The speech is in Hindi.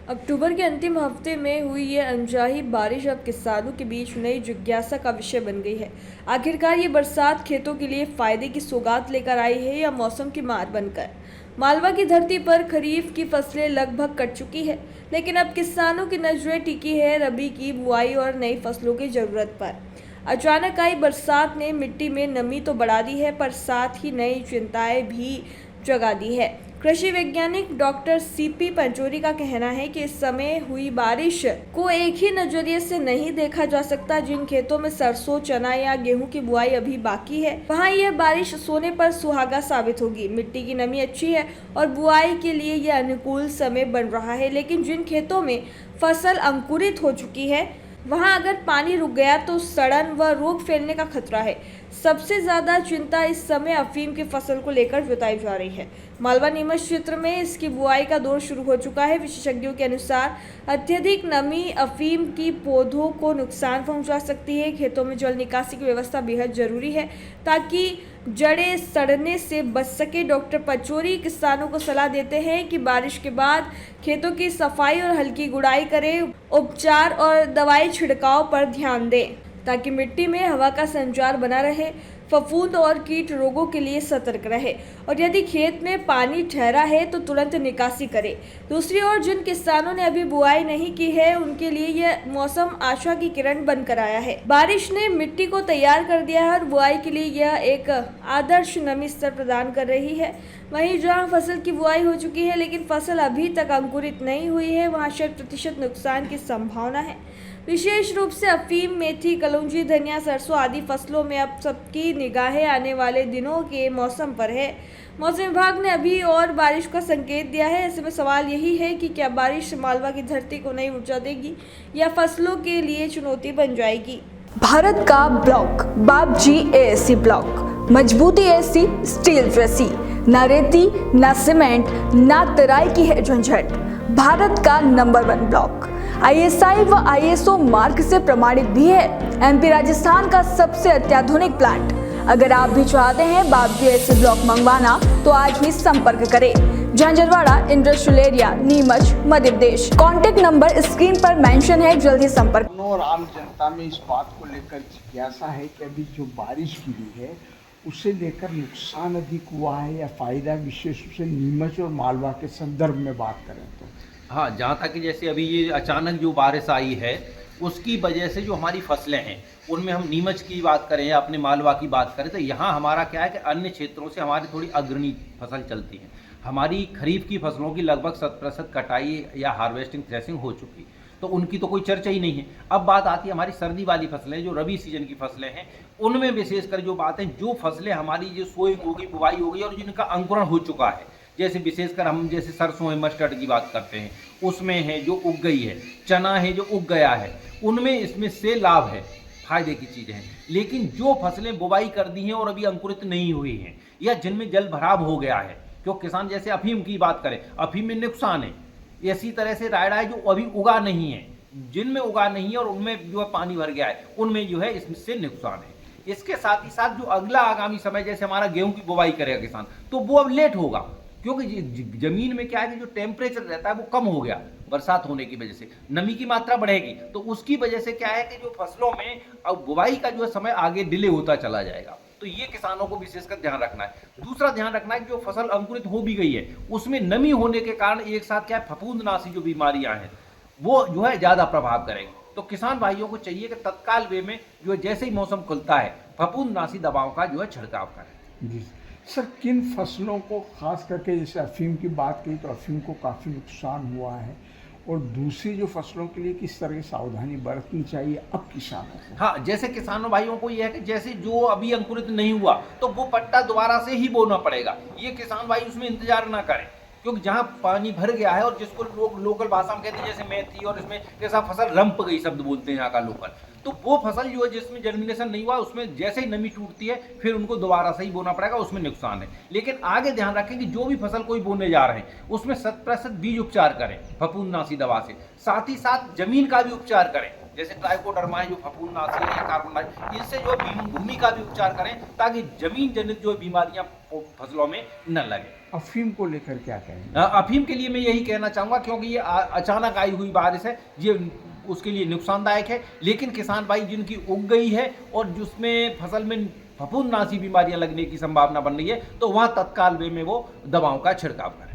अक्टूबर के अंतिम हफ्ते में हुई ये अनचाही बारिश अब किसानों के बीच नई जिज्ञासा का विषय बन गई है। आखिरकार ये बरसात खेतों के लिए फायदे की सौगात लेकर आई है या मौसम की मार बनकर। मालवा की धरती पर खरीफ की फसलें लगभग कट चुकी है, लेकिन अब किसानों की नजरें टिकी है रबी की बुआई और नई फसलों की जरूरत पर। अचानक आई बरसात ने मिट्टी में नमी तो बढ़ा दी है, पर साथ ही नई चिंताएं भी जगा दी है। कृषि वैज्ञानिक डॉक्टर सीपी पंचोरी का कहना है कि इस समय हुई बारिश को एक ही नजरिए से नहीं देखा जा सकता। जिन खेतों में सरसों, चना या गेहूं की बुआई अभी बाकी है, वहां यह बारिश सोने पर सुहागा साबित होगी। मिट्टी की नमी अच्छी है और बुआई के लिए यह अनुकूल समय बन रहा है, लेकिन जिन खेतों में फसल अंकुरित हो चुकी है, वहां अगर पानी रुक गया तो सड़न व रोग फैलने का खतरा है। सबसे ज्यादा चिंता इस समय अफीम की फसल को लेकर जताई जा रही है। मालवा नीमच क्षेत्र में इसकी बुआई का दौर शुरू हो चुका है। विशेषज्ञों के अनुसार अत्यधिक नमी अफीम की पौधों को नुकसान पहुंचा सकती है। खेतों में जल निकासी की व्यवस्था बेहद जरूरी है ताकि जड़ें सड़ने से बच सके। डॉक्टर पचौरी किसानों को सलाह देते हैं कि बारिश के बाद खेतों की सफाई और हल्की गुड़ाई करें, उपचार और दवाई छिड़काव पर ध्यान दें ताकि मिट्टी में हवा का संचार बना रहे, फफूंद और कीट रोगों के लिए सतर्क रहे और यदि खेत में पानी ठहरा है तो तुरंत निकासी करें। दूसरी ओर जिन किसानों ने अभी बुआई नहीं की है, उनके लिए यह मौसम आशा की किरण बनकर आया है। बारिश ने मिट्टी को तैयार कर दिया है और बुआई के लिए यह एक आदर्श नमी स्तर प्रदान कर रही है। वहीं जहां फसल की बुआई हो चुकी है लेकिन फसल अभी तक अंकुरित नहीं हुई है, वहां 100% नुकसान की संभावना है। विशेष रूप से अफीम, मेथी, कलौंजी, धनिया, सरसों आदि फसलों में अब सबकी निगाहें आने वाले दिनों के मौसम पर है। मौसम विभाग ने अभी और बारिश का संकेत दिया है। ऐसे में सवाल यही है कि क्या बारिश मालवा की धरती को नई ऊर्जा देगी या फसलों के लिए चुनौती बन जाएगी। भारत का ब्लॉक बाबजी एएससी ब्लॉक, मजबूती ऐसी स्टील जैसी, ना रेती ना सीमेंट ना तराई की है झंझट। भारत का नंबर 1 ब्लॉक आईएसआई व आईएसओ मार्क से प्रमाणित भी है। एमपी राजस्थान का सबसे अत्याधुनिक प्लांट। अगर आप भी चाहते हैं बाबजी एएससी ब्लॉक मंगवाना तो आज ही संपर्क करें। Jhanjharwada industrial area, Neemuch, Madhya Pradesh. Contact number screen पर मेंशन है, जल्दी संपर्क। और आम जनता में इस बात को लेकर जिज्ञासा है कि अभी जो बारिश गिरी है उसे लेकर नुकसान अधिक हुआ है या फायदा, विशेष रूप से नीमच और मालवा के संदर्भ में बात करें तो। हाँ, जहाँ तक कि जैसे अभी ये अचानक जो बारिश आई है उसकी वजह से जो हमारी फसलें हैं उनमें हम नीमच की बात करें या अपने मालवा की बात करें तो यहाँ हमारा क्या है कि अन्य क्षेत्रों से हमारी थोड़ी अग्रणी फसल चलती है। हमारी खरीफ की फसलों की लगभग 100% कटाई या हार्वेस्टिंग थ्रेसिंग हो चुकी, तो उनकी तो कोई चर्चा ही नहीं है। अब बात आती है हमारी सर्दी वाली फसलें, जो रबी सीजन की फसलें हैं, उनमें विशेषकर जो बात है, जो फसलें हमारी जो सोई होगी, बुआई होगी और जिनका अंकुरण हो चुका है, जैसे विशेषकर हम जैसे सरसों है, मस्टर्ड की बात करते हैं, उसमें है जो उग गई है, चना है जो उग गया है, उनमें इसमें से लाभ है, फायदे की चीज़ें हैं। लेकिन जो फसलें बुवाई कर दी हैं और अभी अंकुरित नहीं हुई हैं या जिनमें जल भराव हो गया है, क्यों किसान जैसे अफीम की बात करें, अफीम में नुकसान है। इसी तरह से रायड़ा है जो अभी उगा नहीं है, जिनमें उगा नहीं है और उनमें जो है पानी भर गया है, उनमें जो है इससे नुकसान है। इसके साथ ही साथ जो अगला आगामी समय जैसे हमारा गेहूं की बुवाई करेगा किसान, तो वो अब लेट होगा, क्योंकि जमीन में क्या है कि जो टेम्परेचर रहता है वो कम हो गया बरसात होने की वजह से, नमी की मात्रा बढ़ेगी, तो उसकी वजह से क्या है कि जो फसलों में अब बुवाई का जो समय आगे डिले होता चला जाएगा। तो ये किसानों को विशेषकर ध्यान रखना है। दूसरा ध्यान रखना है कि जो फसल अंकुरित हो भी गई है उसमें नमी होने के कारण एक साथ क्या है, फफूंदनाशी जो बीमारियां हैं वो जो है ज्यादा प्रभाव करेंगी। तो किसान भाइयों को चाहिए कि तत्काल वे में जो जैसे ही मौसम खुलता है फफूंदनाशी दवाओं का जो है छिड़काव करें। जी सर, किन फसलों को खास करके, जैसे अफीम की बात की तो अफीम को काफ़ी नुकसान हुआ है, और दूसरी जो फसलों के लिए किस तरह की सावधानी बरतनी चाहिए अब किसानों को? हाँ, जैसे किसानों भाइयों को यह है कि जैसे जो अभी अंकुरित नहीं हुआ तो वो पट्टा दोबारा से ही बोना पड़ेगा। ये किसान भाई उसमें इंतजार ना करें, क्योंकि जहाँ पानी भर गया है और जिसको लोग लोकल भाषा में कहते हैं जैसे मेथी और इसमें कैसा फसल रंप गई शब्द बोलते हैं यहाँ का लोकल, तो वो फसल जो है जिसमें जर्मिनेशन नहीं हुआ उसमें जैसे ही नमी टूटती है फिर उनको दोबारा से ही बोना पड़ेगा, उसमें नुकसान है। लेकिन आगे ध्यान रखें कि जो भी फसल कोई बोने जा रहे हैं उसमें 100% बीज उपचार करें फफूंदनाशी दवा से, साथ ही साथ जमीन का भी उपचार करें, जैसे ट्राइकोडर्मा है जो फफूंदनाशी है या कार्बन, इनसे जो भूमि का भी उपचार करें ताकि जमीन जनित जो बीमारियां फसलों में न लगे। अफीम को लेकर क्या कहेंगे? अफीम के लिए मैं यही कहना चाहूँगा, क्योंकि ये अचानक आई हुई बारिश है, ये उसके लिए नुकसानदायक है। लेकिन किसान भाई जिनकी उग गई है और जिसमें फसल में फफूंदनाशी बीमारियां लगने की संभावना बन रही है, तो वहाँ तत्काल वे में वो दवाओं का छिड़काव करें।